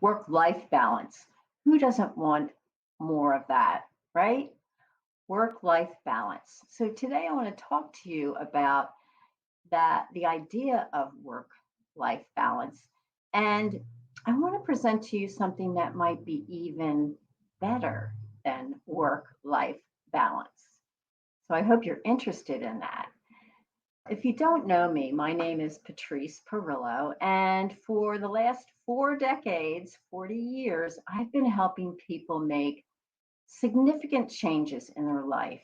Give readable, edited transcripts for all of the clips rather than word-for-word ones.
Work-life balance. Who doesn't want more of that, right? Work-life balance. So today I want to talk to you about the idea of work-life balance. And I want to present to you something that might be even better than work-life balance. So I hope you're interested in that. If you don't know me, my name is Patrice Perillo, and for the last 4 decades, 40 years, I've been helping people make significant changes in their life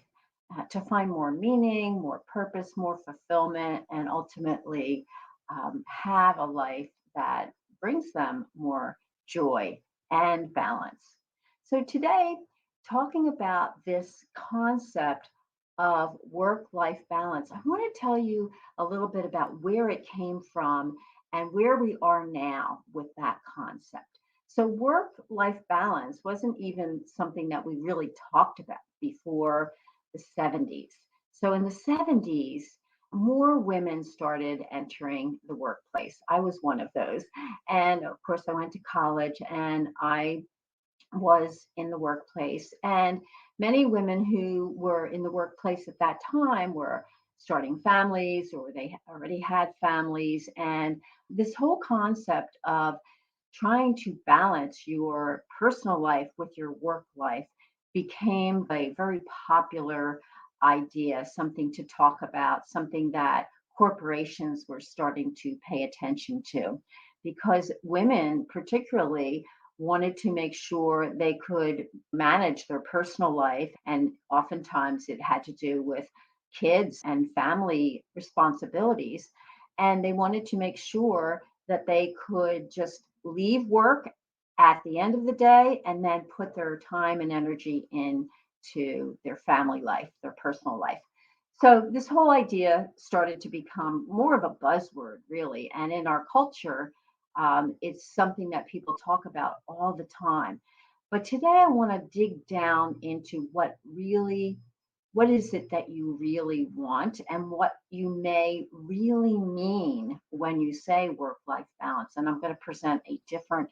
to find more meaning, more purpose, more fulfillment, and ultimately have a life that brings them more joy and balance. So, today, talking about this concept of work life balance, I want to tell you a little bit about where it came from and where we are now with that concept. So, work life balance wasn't even something that we really talked about before the 70s. So, in the 70s, more women started entering the workplace. I was one of those. And of course, I went to college and I was in the workplace. And many women who were in the workplace at that time were starting families or they already had families. And this whole concept of trying to balance your personal life with your work life became a very popular idea, something to talk about, something that corporations were starting to pay attention to because women, particularly, wanted to make sure they could manage their personal life. And oftentimes it had to do with kids and family responsibilities. And they wanted to make sure that they could just leave work at the end of the day and then put their time and energy into their family life, their personal life. So this whole idea started to become more of a buzzword, really. And in our culture, it's something that people talk about all the time. But today I want to dig down into what is it that you really want and what you may really mean when you say work life balance. And I'm going to present a different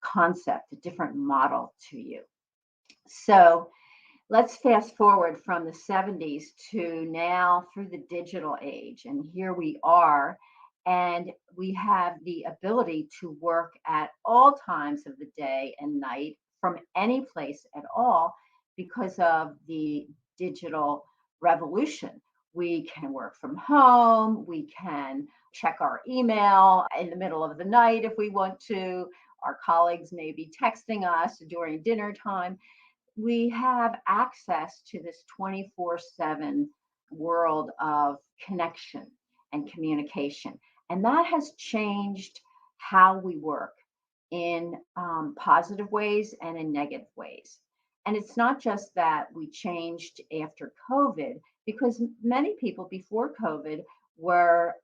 concept, a different model to you. So let's fast forward from the 70s to now through the digital age. And here we are. And we have the ability to work at all times of the day and night from any place at all because of the digital revolution. We can work from home. We can check our email in the middle of the night if we want to. Our colleagues may be texting us during dinner time. We have access to this 24/7 world of connection and communication. And that has changed how we work in positive ways and in negative ways. And it's not just that we changed after COVID, because many people before COVID were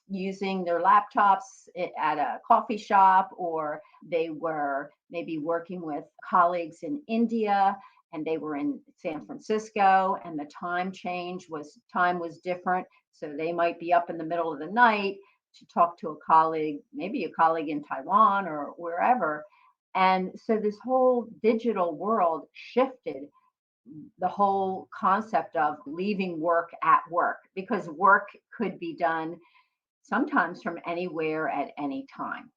using their laptops at a coffee shop, or they were maybe working with colleagues in India and they were in San Francisco and the time was different. So they might be up in the middle of the night to talk to a colleague, maybe a colleague in Taiwan or wherever. And so this whole digital world shifted the whole concept of leaving work at work because work could be done sometimes from anywhere at any time.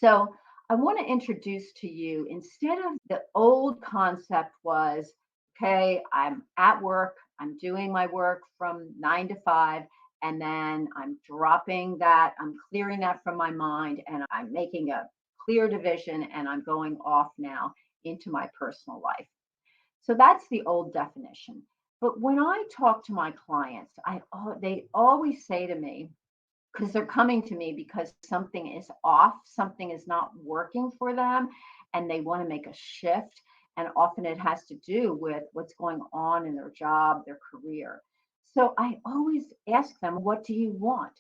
So I want to introduce to you, instead of the old concept was, okay, I'm at work, I'm doing my work from 9 to 5, and then I'm dropping that, I'm clearing that from my mind, and I'm making a clear division, and I'm going off now into my personal life. So that's the old definition. But when I talk to my clients, they always say to me, because they're coming to me because something is off, something is not working for them, and they want to make a shift. And often it has to do with what's going on in their job, their career. So I always ask them, what do you want?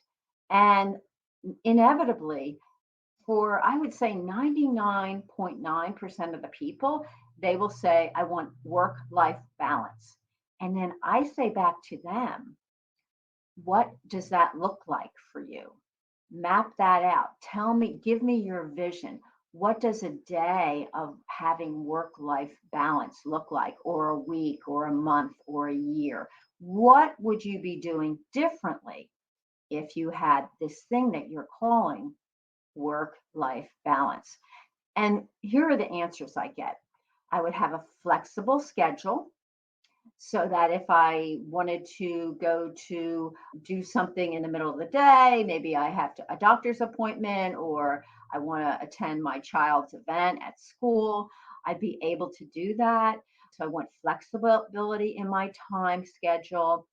And inevitably, for I would say 99.9% of the people, they will say, I want work life balance. And then I say back to them, what does that look like for you? Map that out. Tell me, give me your vision. what does a day of having work life balance look like, or a week, or a month, or a year? What would you be doing differently if you had this thing that you're calling work life balance? And here are the answers I get. I would have a flexible schedule so that if I wanted to go to do something in the middle of the day, maybe I have a doctor's appointment, or I want to attend my child's event at school, I'd be able to do that. So I want flexibility in my time schedule.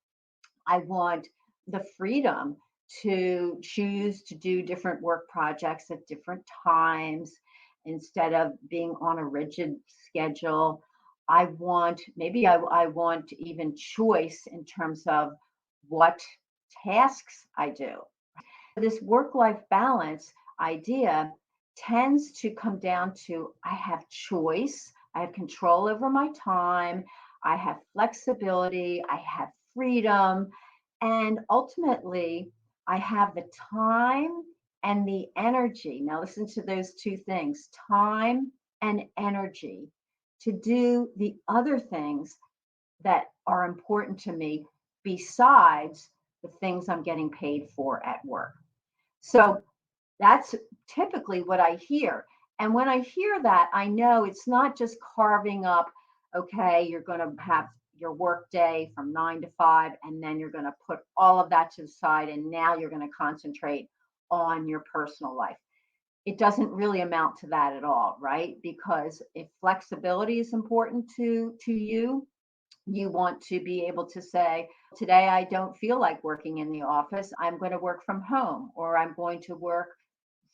I want the freedom to choose to do different work projects at different times instead of being on a rigid schedule. I want, maybe I want even choice in terms of what tasks I do. This work life balance idea tends to come down to I have choice, I have control over my time, I have flexibility, I have freedom, and ultimately I have the time and the energy. Now, listen to those two things: time and energy to do the other things that are important to me besides the things I'm getting paid for at work. So that's typically what I hear. And when I hear that, I know it's not just carving up, okay, you're going to have your work day from 9 to 5, and then you're going to put all of that to the side, and now you're going to concentrate on your personal life. It doesn't really amount to that at all, right? Because if flexibility is important to you, you want to be able to say, today I don't feel like working in the office. I'm going to work from home, or I'm going to work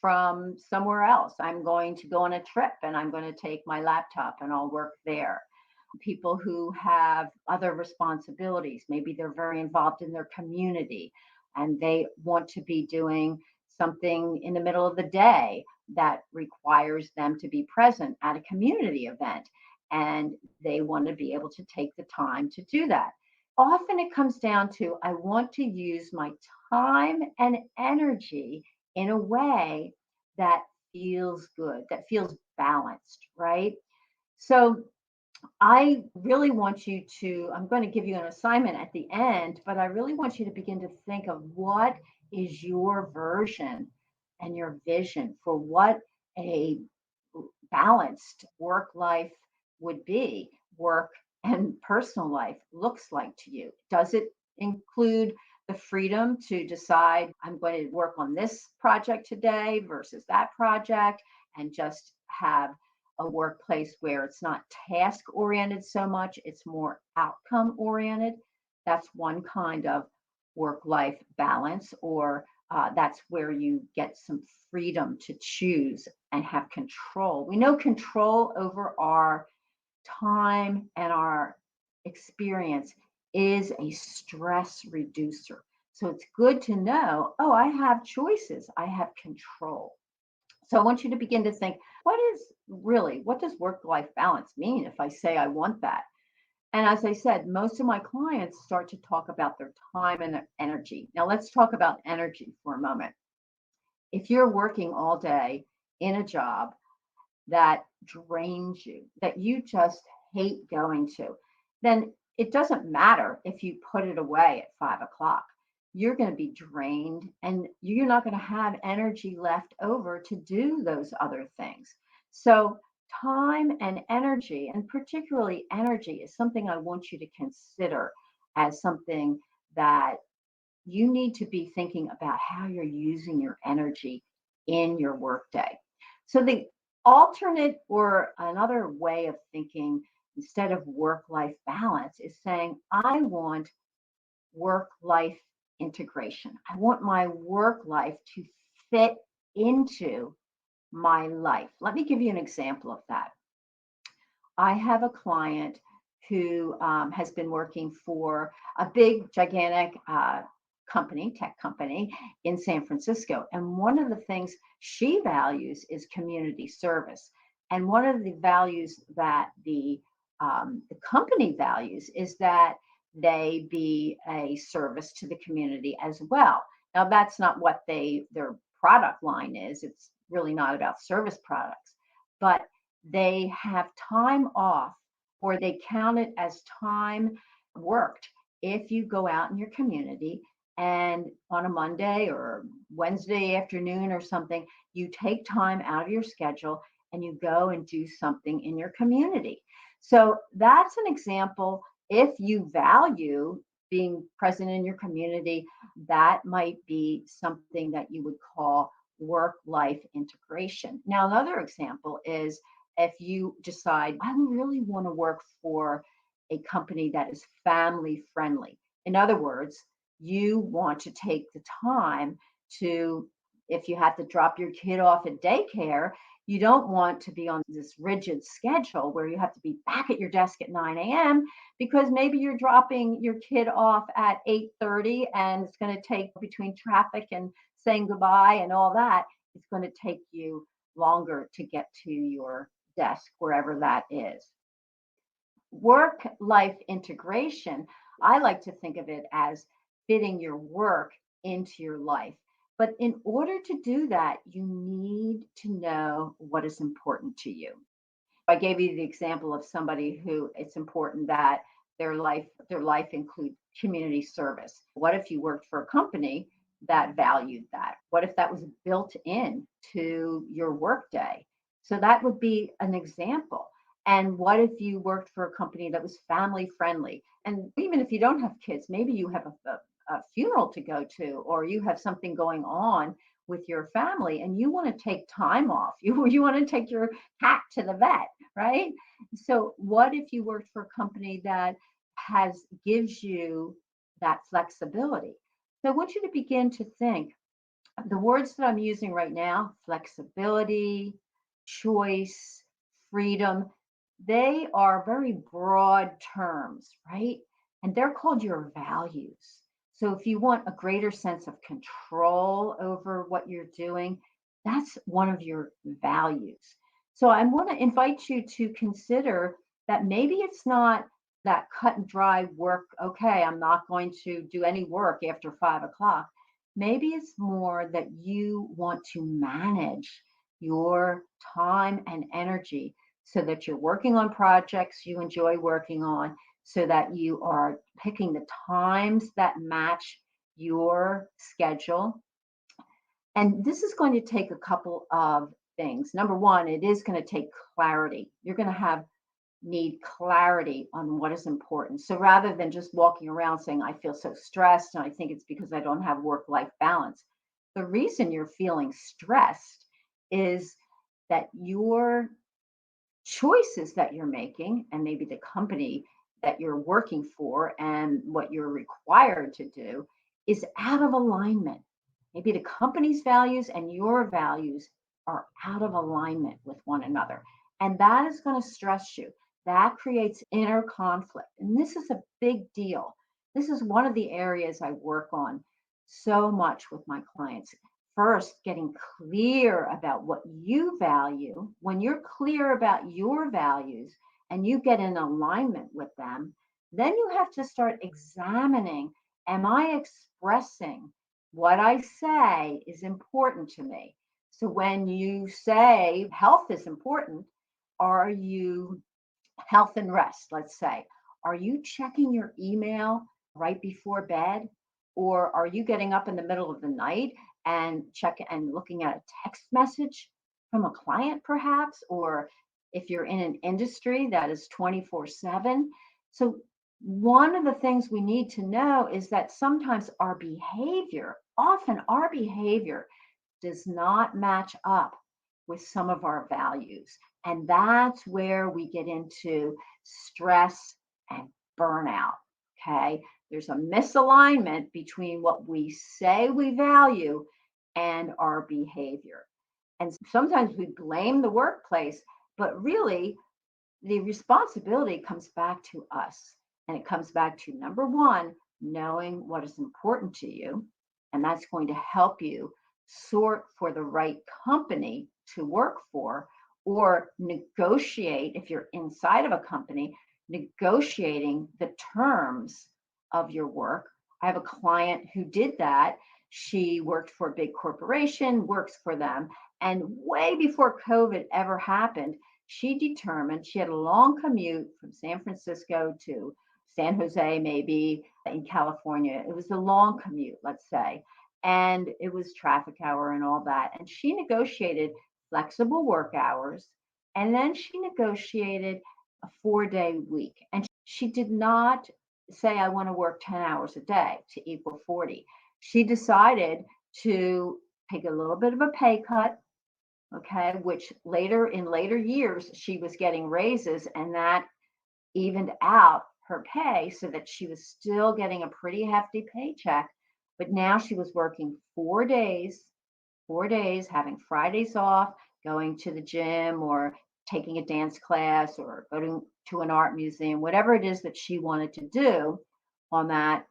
from somewhere else. I'm going to go on a trip and I'm going to take my laptop and I'll work there. People who have other responsibilities, maybe they're very involved in their community and they want to be doing something in the middle of the day that requires them to be present at a community event, and they want to be able to take the time to do that. Often it comes down to I want to use my time and energy in a way that feels good, that feels balanced, right? So I really want you to, I'm going to give you an assignment at the end, but I really want you to begin to think of what is your version and your vision for what a balanced work life would be, work and personal life looks like to you. Does it include the freedom to decide I'm going to work on this project today versus that project, and just have a workplace where it's not task oriented so much, it's more outcome oriented? That's one kind of work life balance, or that's where you get some freedom to choose and have control. We know control over our time and our experience is a stress reducer. So it's good to know, oh, I have choices, I have control. So I want you to begin to think, what does work life balance mean if I say I want that? And as I said, most of my clients start to talk about their time and their energy. Now, let's talk about energy for a moment. If you're working all day in a job that drains you, that you just hate going to, then it doesn't matter if you put it away at 5 o'clock. You're going to be drained and you're not going to have energy left over to do those other things. So, time and energy, and particularly energy, is something I want you to consider as something that you need to be thinking about how you're using your energy in your workday. So the alternate, or another way of thinking instead of work life balance, is saying, I want work life integration. I want my work life to fit into my life. Let me give you an example of that. I have a client who has been working for a big, gigantic company, tech company in San Francisco. And one of the things she values is community service. And one of the values that the company values is that they be a service to the community as well. Now, that's not what their product line is. It's really not about service products, but they have time off or they count it as time worked if you go out in your community and on a Monday or Wednesday afternoon or something, you take time out of your schedule and you go and do something in your community. So that's an example. If you value being present in your community, that might be something that you would call work life integration. Now, another example is if you decide, I really want to work for a company that is family friendly. In other words, you want to take the time to, if you have to drop your kid off at daycare, you don't want to be on this rigid schedule where you have to be back at your desk at 9 a.m. because maybe you're dropping your kid off at 8:30 and it's going to take between traffic and saying goodbye and all that, it's going to take you longer to get to your desk, wherever that is. Work life integration, I like to think of it as fitting your work into your life. But in order to do that, you need to know what is important to you. I gave you the example of somebody who it's important that their life include community service. What if you worked for a company that valued that? What if that was built in to your workday? So that would be an example. And what if you worked for a company that was family friendly? And even if you don't have kids, maybe you have a funeral to go to, or you have something going on with your family and you want to take time off. You want to take your cat to the vet, right? So what if you worked for a company that gives you that flexibility? So I want you to begin to think the words that I'm using right now, flexibility, choice, freedom, they are very broad terms, right? And they're called your values. So if you want a greater sense of control over what you're doing, that's one of your values. So I want to invite you to consider that maybe it's not that cut and dry work. Okay, I'm not going to do any work after 5 o'clock. Maybe it's more that you want to manage your time and energy so that you're working on projects you enjoy working on, so that you are picking the times that match your schedule. And this is going to take a couple of things. Number one, it is going to take clarity. You're going to need clarity on what is important. So rather than just walking around saying, I feel so stressed and I think it's because I don't have work life balance, the reason you're feeling stressed is that your choices that you're making, and maybe the company that you're working for and what you're required to do, is out of alignment. Maybe the company's values and your values are out of alignment with one another. And that is going to stress you. That creates inner conflict. And this is a big deal. This is one of the areas I work on so much with my clients. First, getting clear about what you value. When you're clear about your values and you get in alignment with them, then you have to start examining, am I expressing what I say is important to me? So when you say health is important, are you health and rest, let's say, are you checking your email right before bed? Or are you getting up in the middle of the night and looking at a text message from a client perhaps? Or if you're in an industry that is 24/7. So one of the things we need to know is that sometimes often our behavior does not match up with some of our values. And that's where we get into stress and burnout. Okay. There's a misalignment between what we say we value and our behavior. And sometimes we blame the workplace, but really the responsibility comes back to us. And it comes back to number one, knowing what is important to you. And that's going to help you sort for the right company to work for, or negotiate, if you're inside of a company, negotiating the terms of your work. I have a client who did that. She worked for a big corporation, works for them, And way before COVID ever happened, she determined she had a long commute from San Francisco to San Jose, maybe in California. It was a long commute, let's say, and it was traffic hour and all that. And she negotiated flexible work hours, and then she negotiated a 4-day week. And she did not say, I want to work 10 hours a day to equal 40. She decided to take a little bit of a pay cut, okay, which later years she was getting raises, and that evened out her pay so that she was still getting a pretty hefty paycheck. But now she was working 4 days, 4 days, having Fridays off, going to the gym or taking a dance class or going to an art museum, whatever it is that she wanted to do on that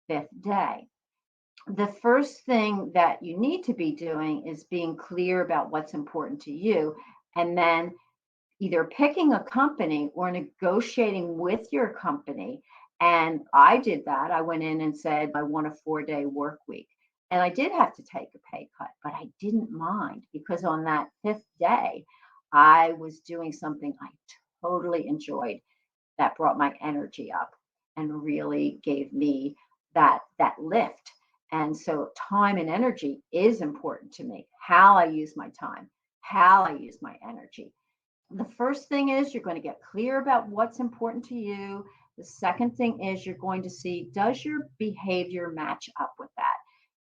fifth day. The first thing that you need to be doing is being clear about what's important to you, and then either picking a company or negotiating with your company. And I did that. I went in and said, I want a 4-day work week. And I did have to take a pay cut, but I didn't mind because on that fifth day, I was doing something I totally enjoyed that brought my energy up and really gave me that lift. And so time and energy is important to me. How I use my time, how I use my energy. The first thing is you're going to get clear about what's important to you. The second thing is you're going to see, does your behavior match up with that?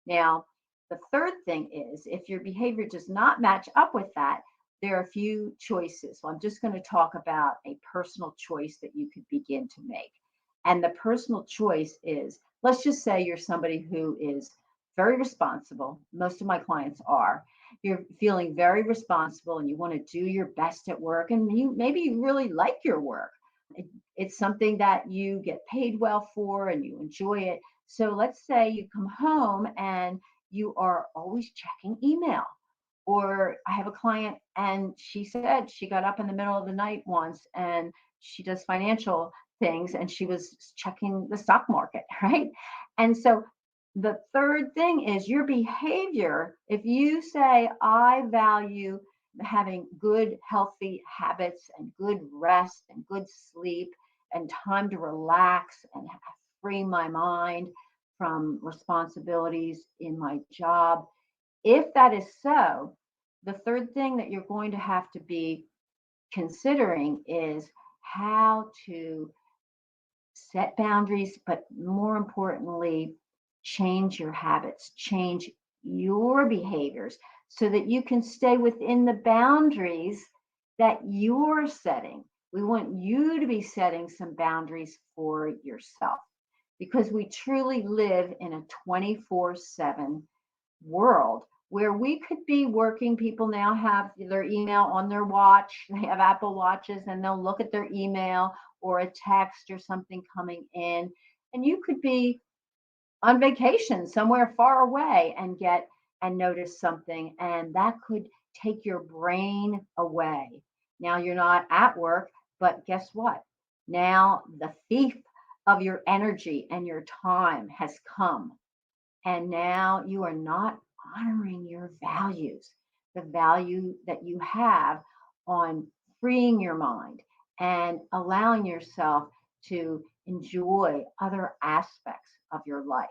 Now, the third thing is if your behavior does not match up with that, there are a few choices. So I'm just going to talk about a personal choice that you could begin to make. And the personal choice is, let's just say you're somebody who is very responsible. Most of my clients are. You're feeling very responsible and you want to do your best at work, and maybe you really like your work. It's something that you get paid well for and you enjoy it. So let's say you come home and you are always checking email. Or I have a client and she said she got up in the middle of the night once and she does financial things and she was checking the stock market, right? And so the third thing is your behavior. If you say, I value having good, healthy habits and good rest and good sleep and time to relax and free my mind from responsibilities in my job, if that is so, the third thing that you're going to have to be considering is how to set boundaries, but more importantly, change your habits, change your behaviors so that you can stay within the boundaries that you're setting. We want you to be setting some boundaries for yourself because we truly live in a 24/7 world where we could be working. People now have their email on their watch. They have Apple Watches and they'll look at their email or a text or something coming in. And you could be on vacation somewhere far away and get and notice something, and that could take your brain away. Now you're not at work, but guess what? Now the thief of your energy and your time has come, and now you are not honoring your values, the value that you have on freeing your mind and allowing yourself to enjoy other aspects of your life.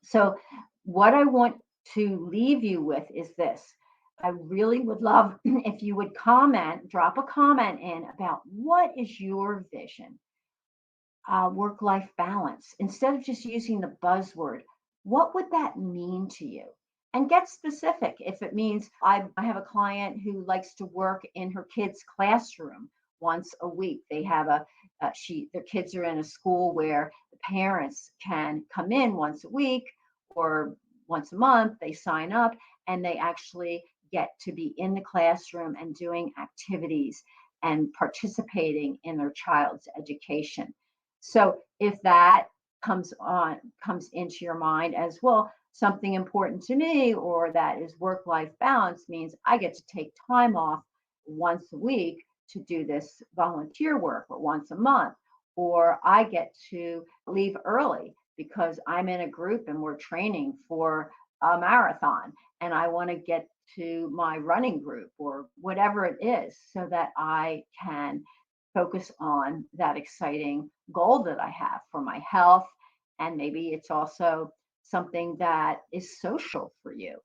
So, what I want to leave you with is this. I really would love if you would comment, drop a comment in about what is your vision, work life balance. Instead of just using the buzzword, what would that mean to you? And get specific. If it means I have a client who likes to work in her kid's classroom once a week. They have their kids are in a school where the parents can come in once a week or once a month. They sign up and they actually get to be in the classroom and doing activities and participating in their child's education. So if that comes into your mind as well, something important to me, or that is work life balance, means I get to take time off once a week to do this volunteer work, or once a month, or I get to leave early because I'm in a group and we're training for a marathon and I want to get to my running group or whatever it is so that I can focus on that exciting goal that I have for my health. And maybe it's also something that is social for you.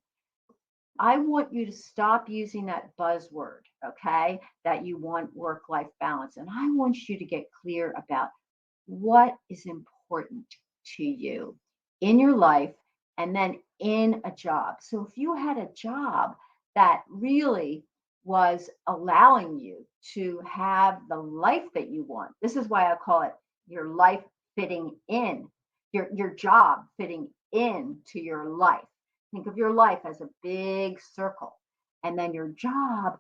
I want you to stop using that buzzword, okay? That you want work life balance. And I want you to get clear about what is important to you in your life and then in a job. So if you had a job that really was allowing you to have the life that you want, this is why I call it your life fitting in, your job fitting in to your life. Think of your life as a big circle, and then your job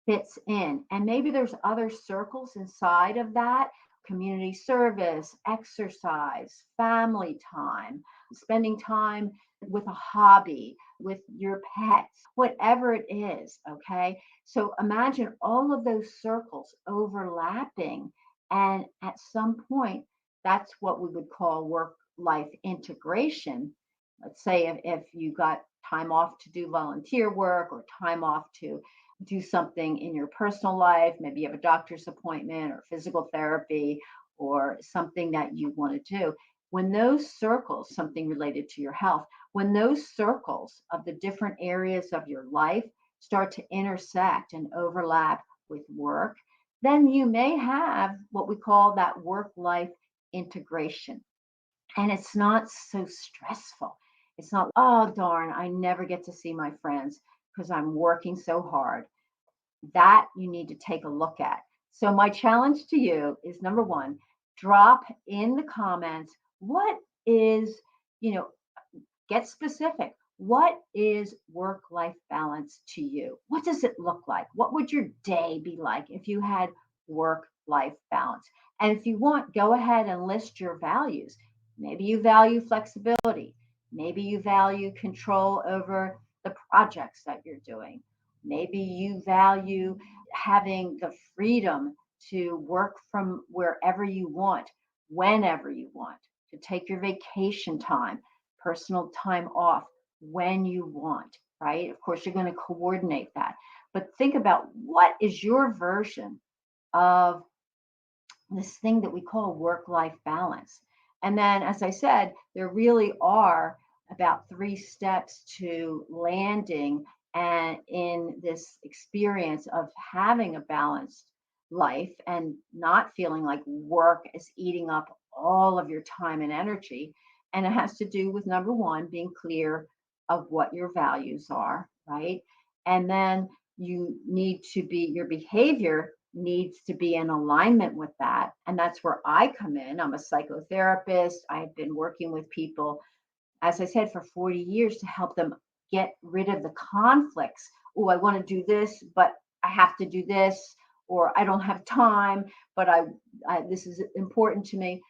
fits in. And maybe there's other circles inside of that: community service, exercise, family time, spending time with a hobby, with your pets, whatever it is. Okay. So imagine all of those circles overlapping. And at some point, that's what we would call work life integration. Let's say if you got time off to do volunteer work or time off to do something in your personal life, maybe you have a doctor's appointment or physical therapy or something that you want to do. When those circles, something related to your health, when those circles of the different areas of your life start to intersect and overlap with work, then you may have what we call that work life integration. And it's not so stressful. It's not, oh, darn, I never get to see my friends because I'm working so hard. That you need to take a look at. So, my challenge to you is number one, drop in the comments what is, you know, get specific. What is work life balance to you? What does it look like? What would your day be like if you had work life balance? And if you want, go ahead and list your values. Maybe you value flexibility. Maybe you value control over the projects that you're doing. Maybe you value having the freedom to work from wherever you want, whenever you want, to take your vacation time, personal time off when you want, right? Of course, you're going to coordinate that. But think about what is your version of this thing that we call work life balance. And then, as I said, there really are about 3 steps to landing and in this experience of having a balanced life and not feeling like work is eating up all of your time and energy. And it has to do with number one, being clear of what your values are, right? And then you need to be, your behavior needs to be in alignment with that. And that's where I come in. I'm a psychotherapist. I've been working with people, as I said, for 40 years to help them get rid of the conflicts. Oh, I want to do this, but I have to do this, or I don't have time, but this is important to me.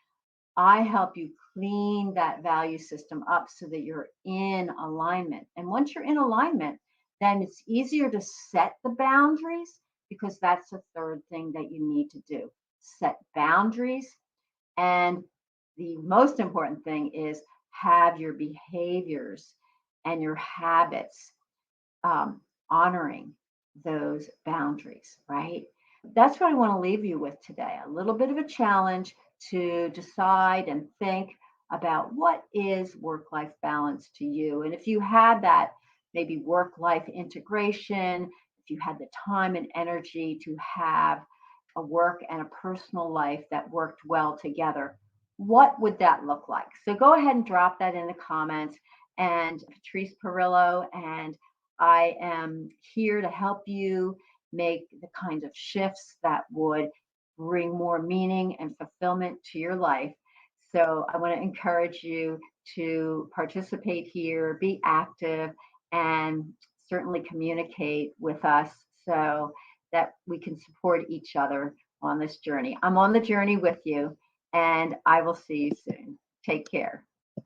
I help you clean that value system up so that you're in alignment. And once you're in alignment, then it's easier to set the boundaries, because that's the third thing that you need to do: set boundaries. And the most important thing is have your behaviors and your habits honoring those boundaries, right? That's what I want to leave you with today: a little bit of a challenge to decide and think about what is work life balance to you. And if you had that maybe work life integration, if you had the time and energy to have a work and a personal life that worked well together, what would that look like? So go ahead and drop that in the comments. And Patrice Perillo, and I am here to help you make the kinds of shifts that would bring more meaning and fulfillment to your life. So I want to encourage you to participate here, be active, and certainly communicate with us so that we can support each other on this journey. I'm on the journey with you, and I will see you soon. Take care.